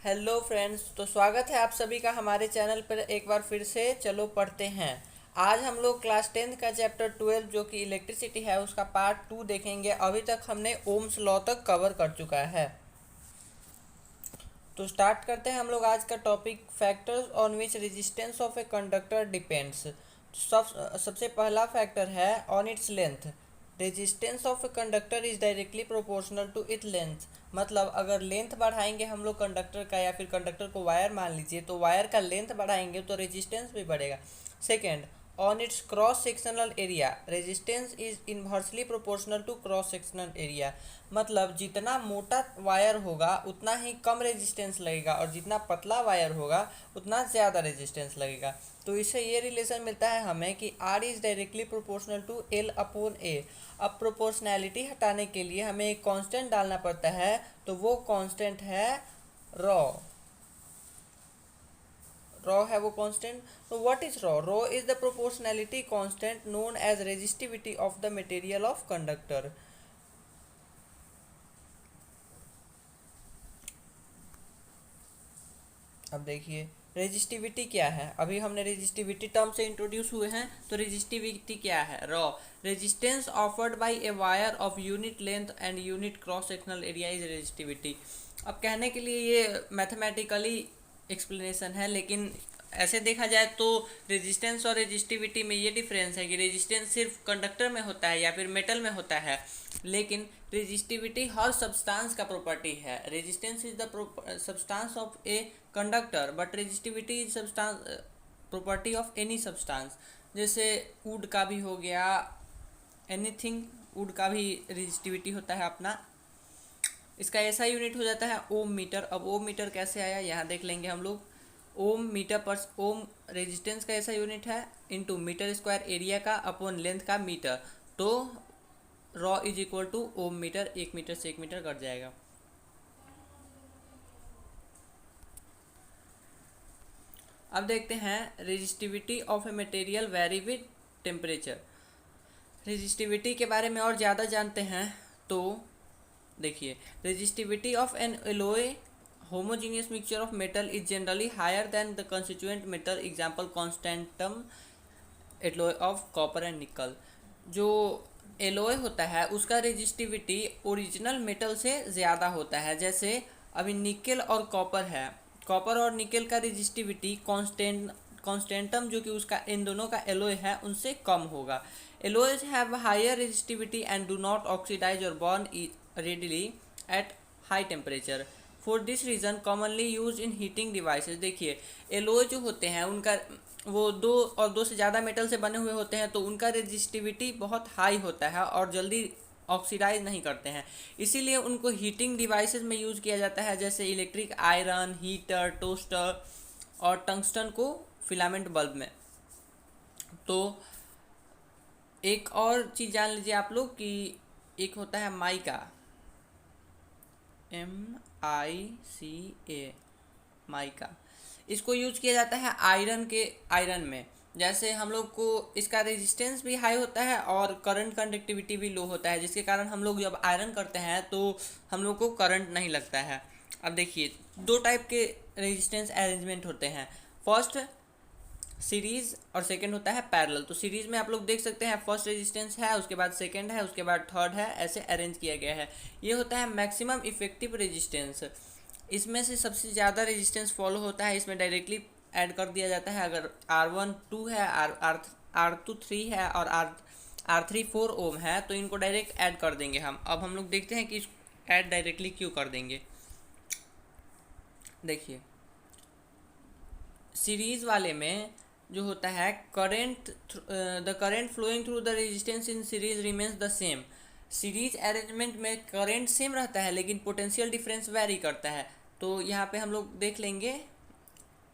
Hello friends, तो स्वागत है आप सभी का हमारे चैनल पर एक बार फिर से। चलो पढ़ते हैं। आज हम लोग क्लास 10th का चैप्टर 12 जो कि इलेक्ट्रिसिटी है उसका पार्ट 2 देखेंगे। अभी तक हमने ओम्स लॉ तक कवर कर चुका है। तो स्टार्ट करते हैं हम लोग आज का topic, factors on which resistance of a conductor depends. सबसे पहला फैक्टर है on its length. Resistance of a conductor is directly proportional to it length. मतलब अगर लेंथ बढ़ाएंगे हम लोग कंडक्टर का, या फिर कंडक्टर को वायर मान लीजिए, तो वायर का लेंथ बढ़ाएंगे तो रेजिस्टेंस भी बढ़ेगा। Second, on its cross sectional area resistance is inversely proportional to cross sectional area. मतलब जितना मोटा वायर होगा उतना ही कम रेजिस्टेंस लगेगा, और जितना पतला वायर होगा उतना ज़्यादा रेजिस्टेंस लगेगा। तो इससे ये रिलेशन मिलता है हमें कि R is directly proportional to L upon A। अब प्रोपोर्शनैलिटी हटाने के लिए हमें एक कांस्टेंट डालना पड़ता है, तो वो कांस्टेंट है रॉ। रॉ है वो कांस्टेंट। तो what is rho? Rho is the proportionality constant known as resistivity of the material of conductor. अब देखिए रेजिस्टिविटी क्या है। अभी हमने रेजिस्टिविटी टर्म से इंट्रोड्यूस हुए हैं, तो रेजिस्टिविटी क्या है? Raw resistance offered by a wire of unit length and unit cross sectional area is resistivity. अब कहने के लिए ये मैथमेटिकली एक्सप्लेनेशन है, लेकिन ऐसे देखा जाए तो रेजिस्टेंस और रेजिस्टिविटी में ये डिफरेंस है कि रेजिस्टेंस सिर्फ कंडक्टर में होता है या फिर मेटल में होता है, लेकिन रेजिस्टिविटी हर सब्सटेंस का प्रॉपर्टी है। Resistance is the substance of a conductor, but resistivity is substance property of any substance. जैसे वुड का भी हो गया, एनीथिंग, वुड का भी रेजिस्टिविटी होता है अपना। इसका ऐसा यूनिट हो जाता है ओम मीटर। अब ओम मीटर कैसे आया यहाँ देख लेंगे हम लोग। ओम मीटर पर ओम रेजिस्टेंस का ऐसा यूनिट है इनटू मीटर स्क्वायर एरिया का अपॉन लेंथ का मीटर। तो rho is equal to ohm metre, 1 metre से 1 मीटर कट जाएगा। अब देखते हैं resistivity of a material vary with temperature. Resistivity के बारे में और ज़्यादा जानते हैं तो देखिए, resistivity of an alloy homogeneous mixture of metal is generally higher than the constituent metal, example constantum alloy of copper and nickel। जो एलोय होता है उसका रेजिस्टिविटी ओरिजिनल मेटल से ज़्यादा होता है। जैसे अभी निकेल और कॉपर है, कॉपर और निकेल का रेजिस्टिविटी कॉन्स्टेंटम जो कि उसका इन दोनों का एलोय है उनसे कम होगा। Alloys have higher resistivity and do not oxidize और burn readily at high temperature. For this reason commonly use in heating devices. देखिए एलोय जो होते हैं उनका वो दो से ज़्यादा मेटल से बने हुए होते हैं, तो उनका रेजिस्टिविटी बहुत हाई होता है और जल्दी ऑक्सीडाइज नहीं करते हैं, इसीलिए उनको हीटिंग डिवाइसेस में यूज़ किया जाता है, जैसे इलेक्ट्रिक आयरन, हीटर, टोस्टर और टंगस्टन को फिलामेंट बल्ब में। तो एक और चीज़ जान लीजिए आप लोग कि एक होता है माइका, MICA, माइका। इसको यूज किया जाता है आयरन में। जैसे हम लोग को इसका रेजिस्टेंस भी हाई होता है और करंट कंडक्टिविटी भी लो होता है, जिसके कारण हम लोग जब आयरन करते हैं तो हम लोग को करंट नहीं लगता है। अब देखिए दो टाइप के रेजिस्टेंस अरेंजमेंट होते हैं, फर्स्ट सीरीज और सेकंड होता है पैरेलल। तो सीरीज में आप लोग देख सकते हैं फर्स्ट रेजिस्टेंस है, उसके बाद सेकंड है, उसके बाद थर्ड है, ऐसे अरेंज किया गया है। ये होता है मैक्सिमम इफेक्टिव रेजिस्टेंस। इसमें से सबसे ज़्यादा रेजिस्टेंस फॉलो होता है, इसमें डायरेक्टली ऐड कर दिया जाता है। अगर R1 2 है, R2 3 है और R3 4 ओम है तो इनको डायरेक्ट ऐड कर देंगे हम। अब हम लोग देखते हैं कि ऐड डायरेक्टली क्यों कर देंगे। देखिए सीरीज वाले में जो होता है current, the current flowing through the resistance in series remains the same. Series arrangement में करंट सेम रहता है लेकिन पोटेंशियल डिफरेंस वेरी करता है। तो यहाँ पे हम लोग देख लेंगे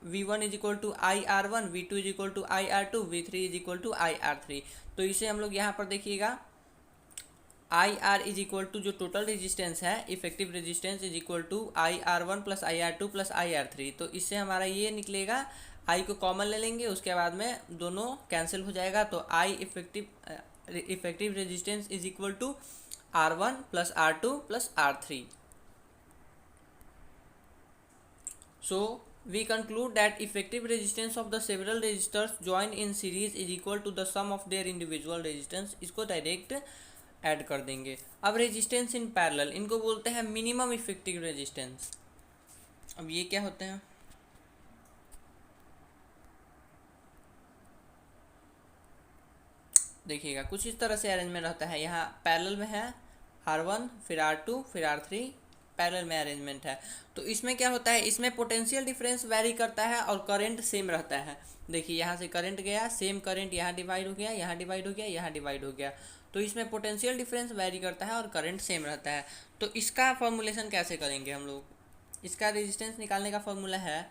V1 is equal to IR1, V2 is equal to IR2, V3 is equal to IR3। तो इसे हम लोग यहाँ पर देखिएगा IR इज इक्वल टू जो टोटल रेजिस्टेंस है, effective resistance is equal to IR1 plus IR2 plus IR3। तो इससे हमारा ये निकलेगा, I को कॉमन ले लेंगे, उसके बाद में दोनों कैंसिल हो जाएगा, तो I effective resistance is equal to R1 plus R2 plus R3। So we conclude that effective resistance of the several resistors joined in series is equal to the sum of their individual resistance. इसको direct add कर देंगे. अब resistance in parallel, इनको बोलते हैं minimum effective resistance. अब ये क्या होते हैं, देखिएगा कुछ इस तरह से अरेंजमेंट रहता है. यहाँ पैरेलल में है R1 फिर R2 फिर R3, पैरेलल में अरेंजमेंट है. तो इसमें क्या होता है, इसमें पोटेंशियल डिफरेंस वैरी करता है और करंट सेम रहता है. देखिए यहाँ से करंट गया, सेम करंट यहाँ डिवाइड हो गया, यहाँ डिवाइड हो गया, यहाँ डिवाइड हो गया. तो इसमें पोटेंशियल डिफरेंस वैरी करता है और करंट सेम रहता है. तो इसका फॉर्मूलेशन कैसे करेंगे हम लोग, इसका रेजिस्टेंस निकालने का फॉर्मूला है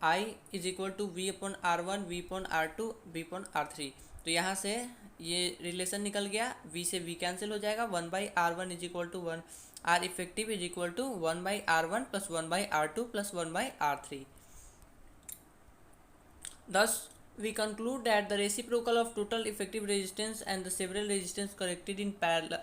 I is equal to V upon R1 V upon R2 V upon R3. तो यहाँ से ये रिलेशन निकल गया, V से V कैंसिल हो जाएगा, 1/R1 is equal to 1, R इफेक्टिव is equal to 1/R1 plus 1/R2 plus 1/R3. Thus we conclude that the reciprocal of total effective resistance and the several resistance connected in parallel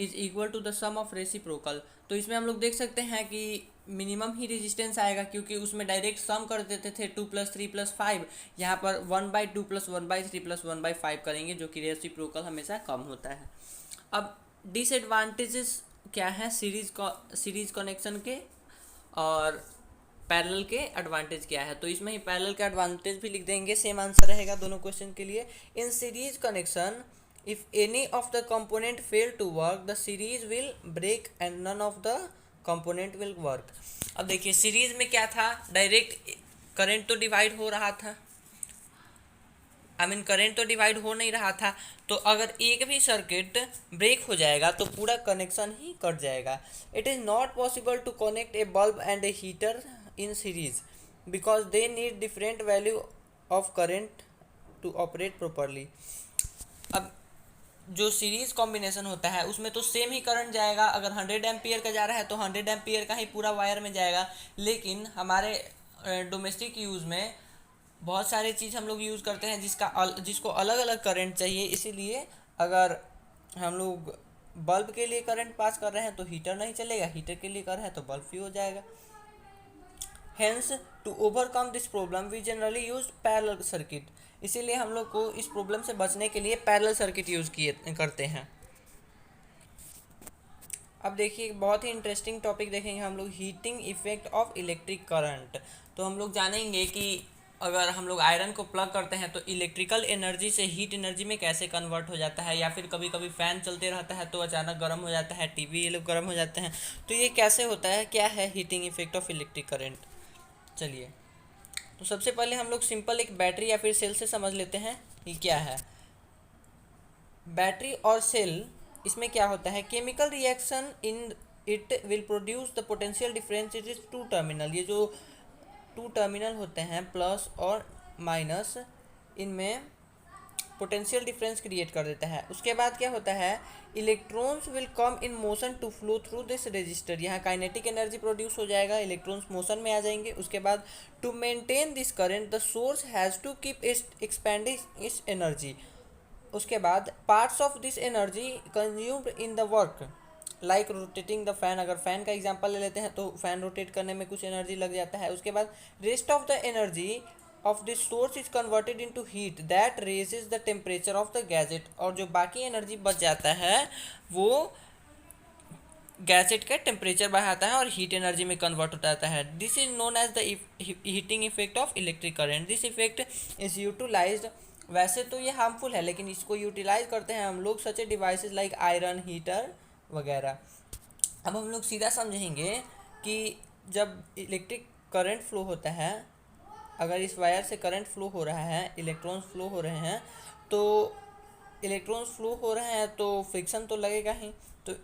is equal to the sum of reciprocal. तो इसमें हम लोग देख सकते हैं कि minimum ही resistance आएगा, क्योंकि उसमें डायरेक्ट सम कर देते थे 2 + 3 + 5. यहाँ पर 1/2 + 1/3 + 1/5 करेंगे, जो कि रेसिप्रोकल हमेशा कम होता है. अब डिसएडवांटेजेस क्या है सीरीज कनेक्शन के और पैरेलल के एडवांटेज क्या है. तो इसमें ही पैरेलल का एडवांटेज भी लिख देंगे, सेम आंसर रहेगा दोनों क्वेश्चन के लिए. In series connection if any of the component fail to work the series will break and none of the component will work. अब देखिए सीरीज में क्या था, डायरेक्ट करंट तो डिवाइड हो रहा था, करंट तो डिवाइड हो नहीं रहा था. तो अगर एक भी सर्किट ब्रेक हो जाएगा तो पूरा कनेक्शन ही कट जाएगा. It is not possible to connect a bulb and a heater in series because they need different value of current to operate properly. अब जो सीरीज कॉम्बिनेशन होता है उसमें तो सेम ही करंट जाएगा. अगर 100 एम्पियर का जा रहा है तो 100 एम्पियर का ही पूरा वायर में जाएगा. लेकिन हमारे डोमेस्टिक यूज़ में बहुत सारे चीज़ हम लोग यूज़ करते हैं जिसको अलग अलग करंट चाहिए. इसीलिए अगर हम लोग बल्ब के लिए करंट पास कर रहे हैं तो हीटर नहीं चलेगा, हीटर के लिए कर रहे हैं तो बल्ब फ्री हो जाएगा. Hence, to overcome this problem, we generally use parallel circuit. इसीलिए हम लोग को इस प्रॉब्लम से बचने के लिए पैरेलल सर्किट यूज़ करते हैं. अब देखिए बहुत ही इंटरेस्टिंग टॉपिक देखेंगे हम लोग, heating effect of electric current. तो हम लोग जानेंगे कि अगर हम लोग आयरन को प्लग करते हैं तो इलेक्ट्रिकल एनर्जी से हीट एनर्जी में कैसे कन्वर्ट हो जाता है, या फिर कभी कभी फ़ैन चलते रहता है तो अचानक गर्म हो जाता है, टीवी ये लोग गर्म हो जाते हैं. तो ये कैसे होता है, क्या है heating effect of electric current. चलिए तो सबसे पहले हम लोग सिंपल एक बैटरी या फिर सेल से समझ लेते हैं ये क्या है. बैटरी और सेल, इसमें क्या होता है, chemical reaction in it will produce the potential difference. It is 2 terminal. ये जो 2 टर्मिनल होते हैं प्लस और माइनस, इनमें पोटेंशियल डिफरेंस क्रिएट कर देता है. उसके बाद क्या होता है, electrons will come in motion to flow through this resistor. यहाँ काइनेटिक एनर्जी प्रोड्यूस हो जाएगा, इलेक्ट्रॉन्स मोशन में आ जाएंगे. उसके बाद to maintain this current the source has to keep expending इस एनर्जी. उसके बाद parts of this energy consumed in the work like rotating the fan. अगर फैन का एग्जांपल ले लेते हैं तो फैन रोटेट करने में कुछ एनर्जी लग जाता है. उसके बाद rest of the energy of this source is converted into heat that raises the temperature of the gadget. और जो बाकी एनर्जी बच जाता है वो गैजेट का टेम्परेचर बढ़ाता है और हीट एनर्जी में कन्वर्ट हो जाता है. This is known as the heating effect of electric current. This effect is utilised. वैसे तो ये हार्मफुल है लेकिन इसको यूटिलाइज करते हैं हम लोग सच ए डिवाइसेज लाइक आयरन हीटर वगैरह. अब हम लोग सीधा समझेंगे कि जब इलेक्ट्रिक करंट फ्लो होता है, अगर इस वायर से करंट फ्लो हो रहा है, इलेक्ट्रॉन्स फ्लो हो रहे हैं, तो इलेक्ट्रॉन्स फ्लो हो रहे हैं तो फ्रिक्शन तो लगेगा ही. तो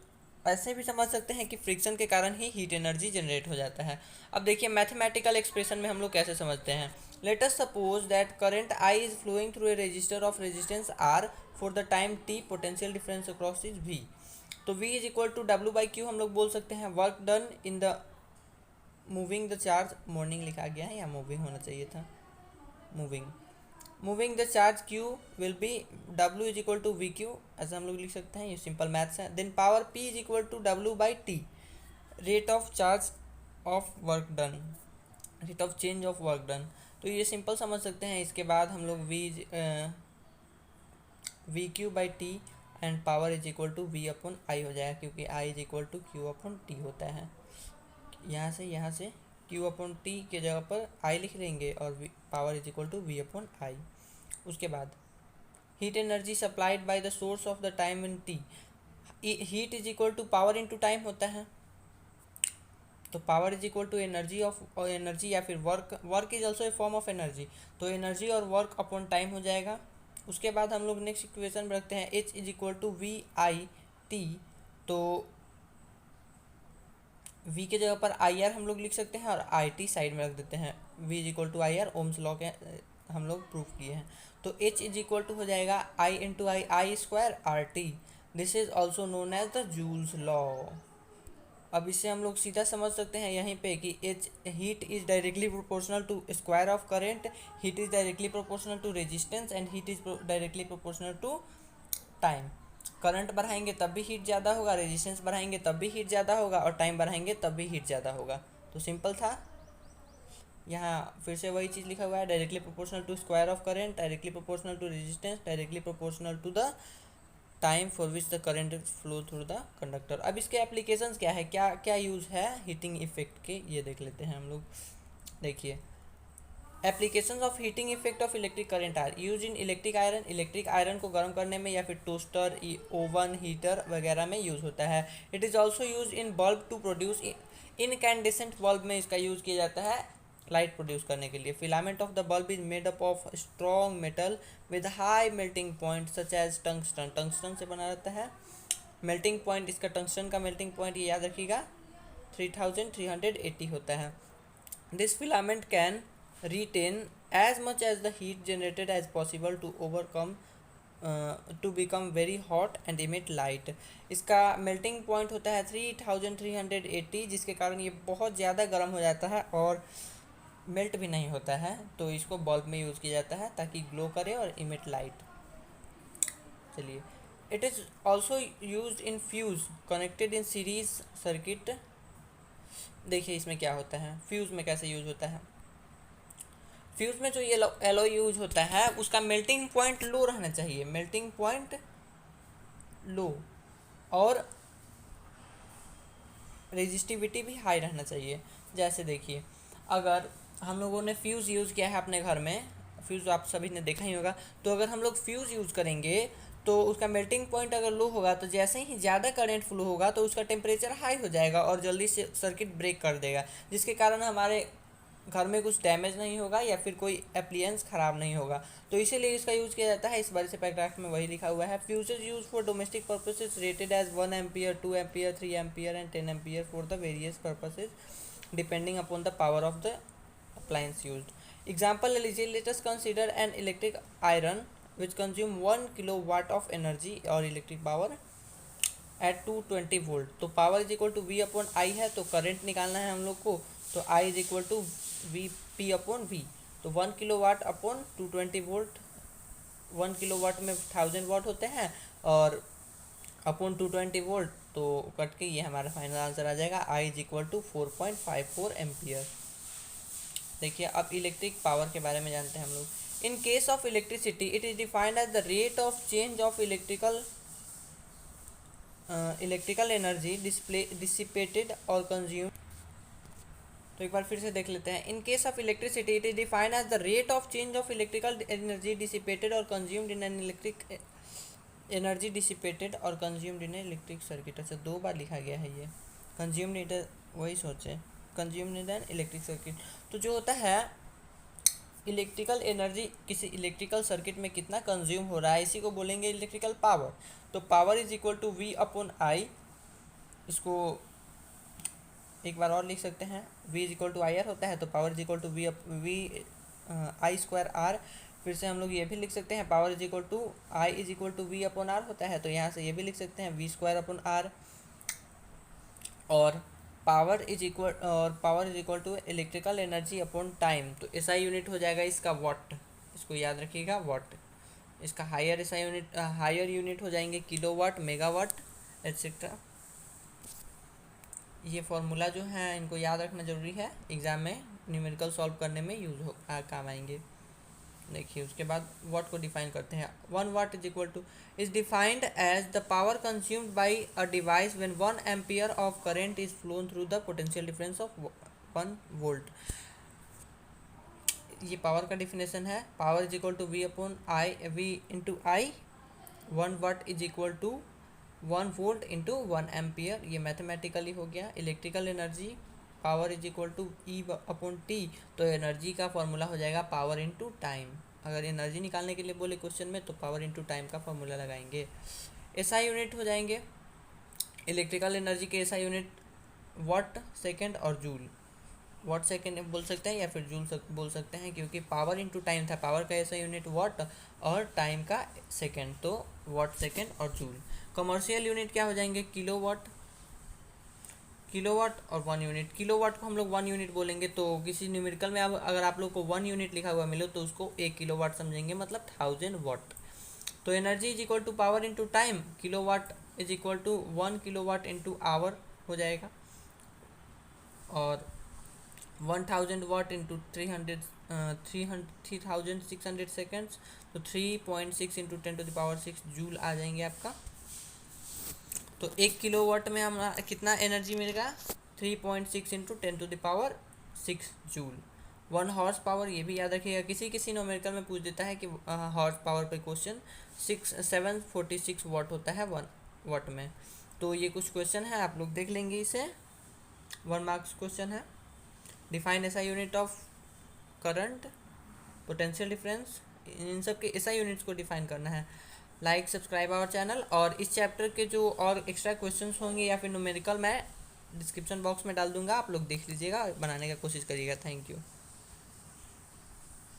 ऐसे भी समझ सकते हैं कि फ्रिक्शन के कारण ही हीट एनर्जी जनरेट हो जाता है. अब देखिए मैथमेटिकल एक्सप्रेशन में हम लोग कैसे समझते हैं. Let us suppose that current I is flowing through a resistor of resistance R for the time T. Potential difference across is V. तो V is equal to W/Q हम लोग बोल सकते हैं. Work done in the moving the charge, morning लिखा गया है या मूविंग होना चाहिए था, moving the charge Q will be W is equal to VQ. ऐसा हम लोग लिख सकते हैं, ये सिंपल मैथ्स है. Then power P is equal to W/T, rate of charge of work done. Rate of change of work done. तो ये सिंपल समझ सकते हैं। इसके बाद हम लोग V Q by T and power is equal to V upon I हो जाएगा, क्योंकि I is equal to Q upon T होता है। यहाँ से क्यू अपॉन टी के जगह पर आई लिख लेंगे और power is equal to V upon I. उसके बाद heat energy supplied by the source of the time in T, heat is equal to power into time होता है। तो power is equal to energy या फिर work is also a form of energy, तो energy और work upon time हो जाएगा। उसके बाद हम लोग नेक्स्ट इक्वेशन में रखते हैं H is equal to V I T, तो वी के जगह पर आई आर हम लोग लिख सकते हैं और आई टी साइड में रख देते हैं। V is equal to I R, Ohm's law के हम लोग प्रूफ किए हैं। तो एच इज इक्वल टू हो जाएगा I into I square R T, this is also known as the joule's law. अब इससे हम लोग सीधा समझ सकते हैं यहीं पे कि H heat is directly proportional to square of current, heat is directly proportional to resistance and heat is directly proportional to time. Current बढ़ाएंगे तब भी हीट ज़्यादा होगा, रेजिस्टेंस बढ़ाएंगे तब भी हीट ज़्यादा होगा, और टाइम बढ़ाएंगे तब भी हीट ज़्यादा होगा। तो सिंपल था। यहाँ फिर से वही चीज़ लिखा हुआ है, directly proportional to square of current, directly proportional to resistance, directly proportional to the time for which the current flow through the conductor. अब इसके एप्लीकेशंस क्या है, क्या क्या यूज़ है हीटिंग इफेक्ट के, ये देख लेते हैं हम लोग। देखिए, applications of heating effect of electric current are use in electric iron, electric iron को गर्म करने में या फिर टोस्टर, ओवन, हीटर वगैरह में यूज़ होता है। It is also use in bulb to produce, incandescent bulb में इसका यूज़ किया जाता है लाइट प्रोड्यूस करने के लिए। Filament of the bulb is made up of strong metal with high melting point such as tungsten, tungsten से बना रहता है। मेल्टिंग पॉइंट, इसका टंगस्टन का मेल्टिंग पॉइंट ये याद रखिएगा 3380 होता है। This filament can retain as much as the heat generated as possible to overcome to become very hot and emit light। इसका melting point होता है 3380, जिसके कारण ये बहुत ज़्यादा गर्म हो जाता है और मेल्ट भी नहीं होता है। तो इसको बल्ब में यूज़ किया जाता है ताकि ग्लो करे और इमिट लाइट। चलिए, it is also use in fuse connected in series circuit. देखिए इसमें क्या होता है, फ्यूज़ में कैसे यूज़ होता है। फ्यूज़ में जो ये एलॉय यूज होता है उसका मेल्टिंग पॉइंट लो रहना चाहिए, मेल्टिंग पॉइंट लो, और रेजिस्टिविटी भी हाई रहना चाहिए। जैसे देखिए, अगर हम लोगों ने फ्यूज़ यूज़ किया है अपने घर में, फ्यूज़ आप सभी ने देखा ही होगा, तो अगर हम लोग फ्यूज़ यूज़ करेंगे तो उसका मेल्टिंग पॉइंट अगर लो होगा तो जैसे ही ज़्यादा करंट फ्लो होगा तो उसका टेम्परेचर हाई हो जाएगा और जल्दी से सर्किट ब्रेक कर देगा, जिसके कारण हमारे घर में कुछ डैमेज नहीं होगा या फिर कोई एप्लियंस ख़राब नहीं होगा। तो इसीलिए इसका यूज़ किया जाता है। इस बार से पैराग्राफ में वही लिखा हुआ है। Fuses use for domestic purposes rated as 1 ampere, 2 ampere, 3 ampere and 10 ampere for the various purposes depending upon the power of the appliance used. Example लीजिए, let us consider an electric iron which consume 1 kilowatt of energy और electric power at 220 volt. तो power is equal to V upon I है, तो current निकालना है हम लोग को, तो आई is equal to V P upon V. तो 1 किलोवाट अपॉन 220 वोल्ट, 1 किलोवाट में 1000 वाट होते हैं और अपॉन 220 वोल्ट, तो कट के ये हमारा फाइनल आंसर आ जाएगा, आई इज इक्वल टू 4.54 एम्पियर। देखिए, अब इलेक्ट्रिक पावर के बारे में जानते हैं हम लोग। In case of electricity it is defined as the rate of change of electrical energy dissipated or consume. तो एक बार फिर से देख लेते हैं। In case of electricity it is defined as the rate of change of electrical energy dissipated or consumed in an electric energy dissipated or consumed in electric circuit. अच्छा, 2 बार लिखा गया है ये, कंज्यूम्ड इन, वही सोचे, consumed in an electric circuit. तो जो होता है इलेक्ट्रिकल एनर्जी किसी इलेक्ट्रिकल सर्किट में कितना कंज्यूम हो रहा है, इसी को बोलेंगे इलेक्ट्रिकल पावर। तो power is equal to V upon I, इसको एक बार और लिख सकते हैं, v is equal to I R होता है, तो power is equal to V I square R. फिर से हम लोग ये भी लिख सकते हैं, power is equal to I is equal to V upon R होता है, तो यहाँ से ये भी लिख सकते हैं वी स्क्वायर अपॉन आर। और power is equal to electrical energy upon time, तो ऐसा यूनिट हो जाएगा इसका वाट, इसको याद रखिएगा वाट। इसका हायर यूनिट हो जाएंगे किलोवाट, मेगावाट एट्सेट्रा। ये फॉर्मूला जो है इनको याद रखना ज़रूरी है एग्ज़ाम में न्यूमेरिकल सॉल्व करने में यूज हो काम आएंगे। देखिए उसके बाद वाट को डिफाइन करते हैं। 1 watt is equal to is defined as the power consumed by a device when 1 ampere of current is flown through the potential difference of 1 volt. ये पावर का डिफिनेशन है। Power is equal to V upon I, V into I. 1 watt is equal to 1 volt into 1 ampere. ये mathematically हो गया। Electrical energy power is equal to E upon T, तो energy का formula हो जाएगा power into time. अगर energy निकालने के लिए बोले क्वेश्चन में तो पावर इनटू टाइम का फॉर्मूला लगाएंगे। एसआई यूनिट हो जाएंगे इलेक्ट्रिकल एनर्जी के एसआई यूनिट वाट, सेकंड और जूल। वाट सेकंड बोल सकते हैं या फिर जूल बोल सकते हैं, क्योंकि पावर इनटू टाइम था। पावर का एसआई यूनिट वाट और टाइम का सेकंड, तो वाट सेकंड और जूल। कमर्शियल यूनिट क्या हो जाएंगे? किलोवाट, किलोवाट और 1 यूनिट। किलोवाट को हम लोग 1 यूनिट बोलेंगे, तो किसी न्यूमेरिकल में अब अगर आप लोग को 1 यूनिट लिखा हुआ मिले तो उसको 1 किलोवाट समझेंगे, मतलब 1000 वाट। तो energy is equal to power into time, kilowatt is equal to 1 kilowatt into hour हो जाएगा, और 1000 वाट इंटू 3600 सेकेंड्स, तो 3.6 इंटू 10⁶ जूल आ जाएंगे आपका। तो 1 किलोवाट में हम कितना एनर्जी मिलेगा? 3.6 इंटू 10⁶ जूल। 1 हॉर्स पावर, ये भी याद रखिएगा, किसी किसी न्यूमेरिकल में पूछ देता है कि हॉर्स पावर पे क्वेश्चन 746 वाट होता है 1 वाट में। तो ये कुछ क्वेश्चन है, आप लोग देख लेंगे इसे। 1 मार्क्स क्वेश्चन है। Define SI unit of current, potential difference, इन सब के एसआई यूनिट्स को डिफाइन करना है। लाइक सब्सक्राइब आवर चैनल, और इस चैप्टर के जो और एक्स्ट्रा क्वेश्चंस होंगे या फिर न्यूमेरिकल मैं डिस्क्रिप्शन बॉक्स में डाल दूंगा, आप लोग देख लीजिएगा, बनाने का कोशिश करिएगा। Thank you.